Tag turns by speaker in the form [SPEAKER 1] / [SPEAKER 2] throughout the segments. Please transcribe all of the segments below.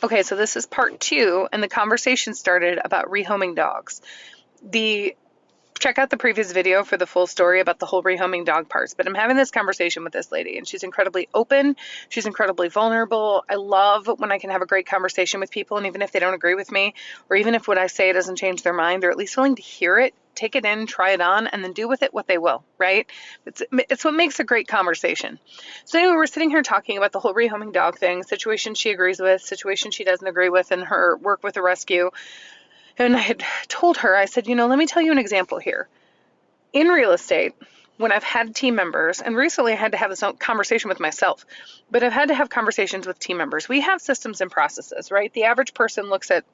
[SPEAKER 1] Okay, so this is part two, and the conversation started about rehoming dogs. The Check out the previous video for the full story about the whole rehoming dog parts. But I'm having this conversation with this lady, and she's incredibly open. She's incredibly vulnerable. I love when I can have a great conversation with people, and even if they don't agree with me, or even if what I say doesn't change their mind, they're at least willing to hear it, take it in, try it on, and then do with it what they will, right? It's what makes a great conversation. So anyway, we're sitting here talking about the whole rehoming dog thing, situation she agrees with, situation she doesn't agree with in her work with the rescue. And I had told her, I said, let me tell you an example here. In real estate, when I've had team members, and recently I had to have this conversation with myself, but I've had to have conversations with team members. We have systems and processes, right? The average person looks at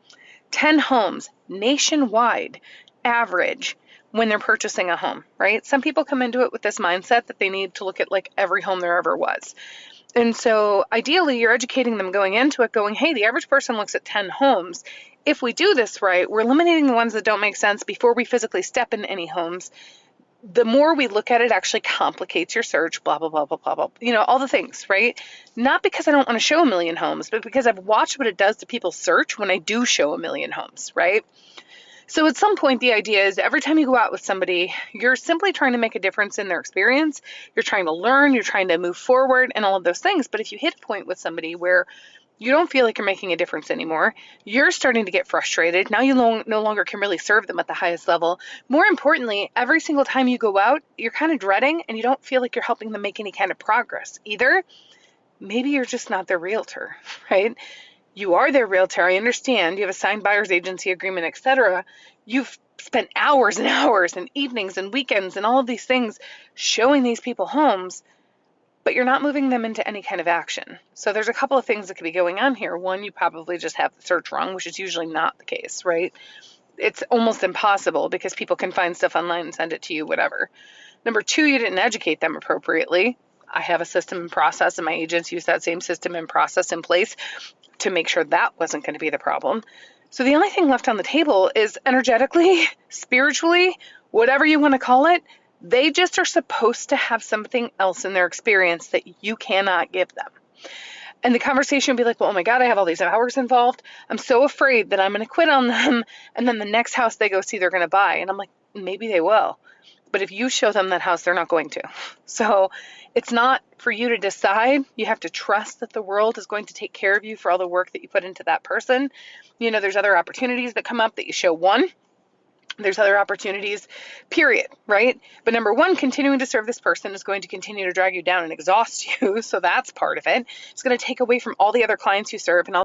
[SPEAKER 1] 10 homes nationwide, average, when they're purchasing a home, right? Some people come into it with this mindset that they need to look at like every home there ever was. And so ideally, you're educating them going into it, going, hey, the average person looks at 10 homes. If we do this right, we're eliminating the ones that don't make sense before we physically step in any homes. The more we look at it, actually complicates your search, blah, blah, blah, blah, blah, blah, all the things, right? Not because I don't want to show a million homes, but because I've watched what it does to people's search when I do show a million homes, right? So at some point, the idea is every time you go out with somebody, you're simply trying to make a difference in their experience. You're trying to learn, you're trying to move forward and all of those things. But if you hit a point with somebody where you don't feel like you're making a difference anymore, you're starting to get frustrated. Now you no longer can really serve them at the highest level. More importantly, every single time you go out, you're kind of dreading and you don't feel like you're helping them make any kind of progress either. Maybe you're just not their realtor, right? You are their realtor. I understand. You have a signed buyer's agency agreement, etc. You've spent hours and hours and evenings and weekends and all of these things showing these people homes, but you're not moving them into any kind of action. So there's a couple of things that could be going on here. One, you probably just have the search wrong, which is usually not the case, right? It's almost impossible because people can find stuff online and send it to you, whatever. Number two, you didn't educate them appropriately. I have a system and process, and my agents use that same system and process in place to make sure that wasn't going to be the problem. So the only thing left on the table is energetically, spiritually, whatever you want to call it, they just are supposed to have something else in their experience that you cannot give them. And the conversation would be like, well, oh my God, I have all these hours involved. I'm so afraid that I'm going to quit on them. And then the next house they go see, they're going to buy. And I'm like, maybe they will. But if you show them that house, they're not going to. So it's not for you to decide. You have to trust that the world is going to take care of you for all the work that you put into that person. There's other opportunities that come up that you show one. There's other opportunities, period, right? But number one, continuing to serve this person is going to continue to drag you down and exhaust you. So that's part of it. It's going to take away from all the other clients you serve and all